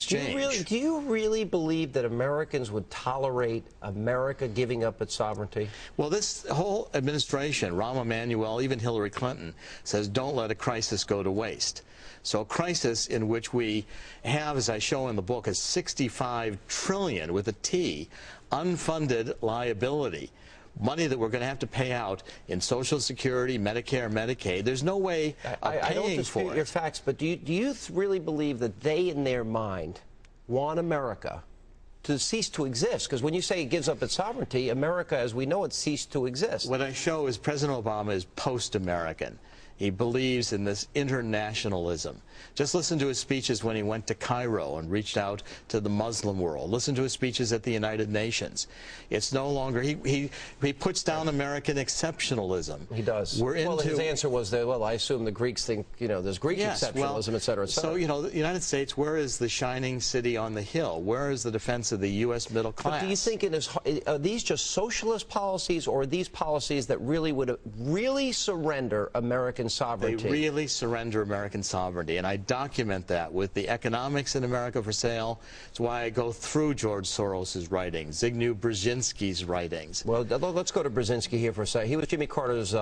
Do you really believe that Americans would tolerate America giving up its sovereignty? Well, this whole administration, Rahm Emanuel, even Hillary Clinton, says don't let a crisis go to waste. So a crisis in which we have, as I show in the book, a 65 trillion with a T, unfunded liability. Money that we're going to have to pay out in Social Security, Medicare, Medicaid. There's no way of paying for it. I don't dispute your facts, but do you really believe that they, in their mind, want America to cease to exist? Because when you say it gives up its sovereignty, America, as we know it, ceased to exist. What I show is President Obama is post-American. He believes in this internationalism. Just listen to his speeches when he went to Cairo and reached out to the Muslim world. Listen to his speeches at the United Nations. It's no longer, he puts down American exceptionalism. He does. Well, his answer was that, well, I assume the Greeks think, you know, there's Greek exceptionalism, et cetera, et cetera. So, you know, the United States, where is the shining city on the hill? Where is the defense of the U.S. middle class? But do you think are these just socialist policies, or are these policies that really would surrender American sovereignty? They really surrender American sovereignty, and I document that with the Economics in America for Sale. It's why I go through George Soros's writings, Zbigniew Brzezinski's writings. Well, let's go to Brzezinski here for a second. He was Jimmy Carter's his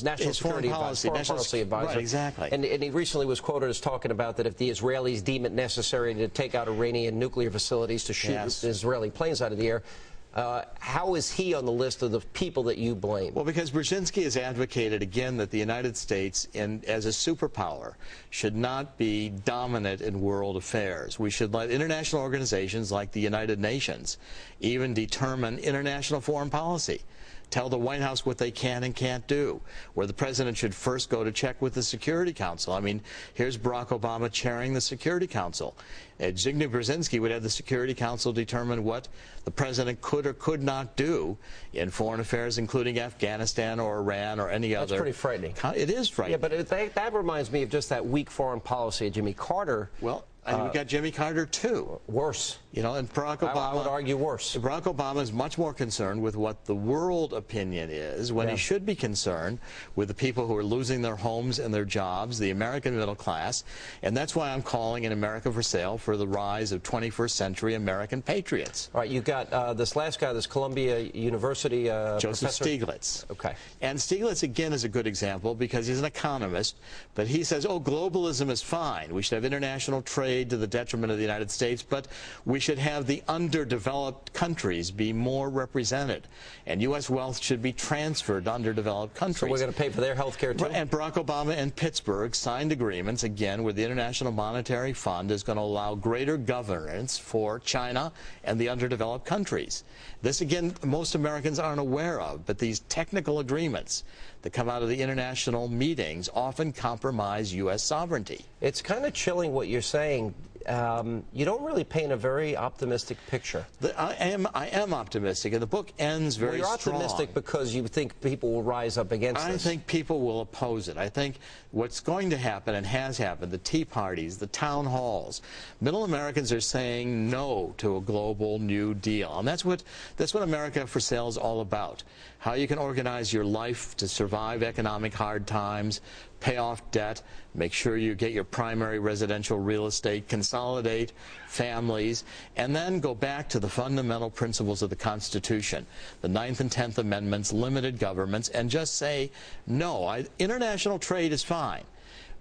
national security advisor, foreign policy advisor. Right, exactly. And he recently was quoted as talking about that if the Israelis deem it necessary to take out Iranian nuclear facilities to shoot Israeli planes out of the air. How is he on the list of the people that you blame? Well, because Brzezinski has advocated, again, that the United States, as a superpower, should not be dominant in world affairs. We should let international organizations like the United Nations even determine international foreign policy. Tell the White House what they can and can't do, where the president should first go to check with the Security Council. I mean, here's Barack Obama chairing the Security Council. Zbigniew Brzezinski would have the Security Council determine what the president could or could not do in foreign affairs, including Afghanistan or Iran or any other. That's pretty frightening. It is frightening. Yeah, but that reminds me of just that weak foreign policy of Jimmy Carter. Well, and we got Jimmy Carter, too. Worse. You know, and Barack Obama, I would argue worse. Barack Obama is much more concerned with what the world opinion is when he should be concerned with the people who are losing their homes and their jobs, the American middle class. And that's why I'm calling in America for Sale for the rise of 21st century American patriots. All right, you got this last guy, this Columbia University Joseph professor. Stiglitz. Okay. And Stiglitz, again, is a good example because he's an economist, but he says, oh, globalism is fine. We should have international trade to the detriment of the United States, but we should have the underdeveloped countries be more represented, and U.S. wealth should be transferred to underdeveloped countries. So we're going to pay for their health care, too? And Barack Obama and Pittsburgh signed agreements, again, where the International Monetary Fund is going to allow greater governance for China and the underdeveloped countries. This, again, most Americans aren't aware of, but these technical agreements that come out of the international meetings often compromise U.S. sovereignty. It's kind of chilling what you're saying. You don't really paint a very optimistic picture. I am optimistic, and the book ends very strong. Well, you're optimistic because you think people will rise up against this. I think people will oppose it. I think what's going to happen, and has happened, the Tea Parties, the town halls, middle Americans are saying no to a global New Deal. And that's what America for Sale is all about. How you can organize your life to survive economic hard times, pay off debt, make sure you get your primary residential real estate, consolidate families, and then go back to the fundamental principles of the Constitution, the 9th and 10th Amendments, limited governments, and just say, no, international trade is fine.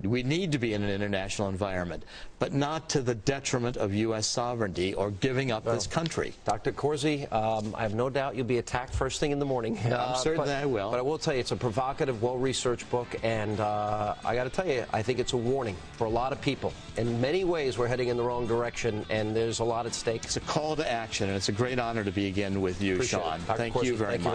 We need to be in an international environment, but not to the detriment of U.S. sovereignty or giving up this country. Dr. Corsi, I have no doubt you'll be attacked first thing in the morning. I'm certain that I will. But I will tell you, it's a provocative, well-researched book, and I got to tell you, I think it's a warning for a lot of people. In many ways, we're heading in the wrong direction, and there's a lot at stake. It's a call to action, and it's a great honor to be again with you, Sean. Thank you very much.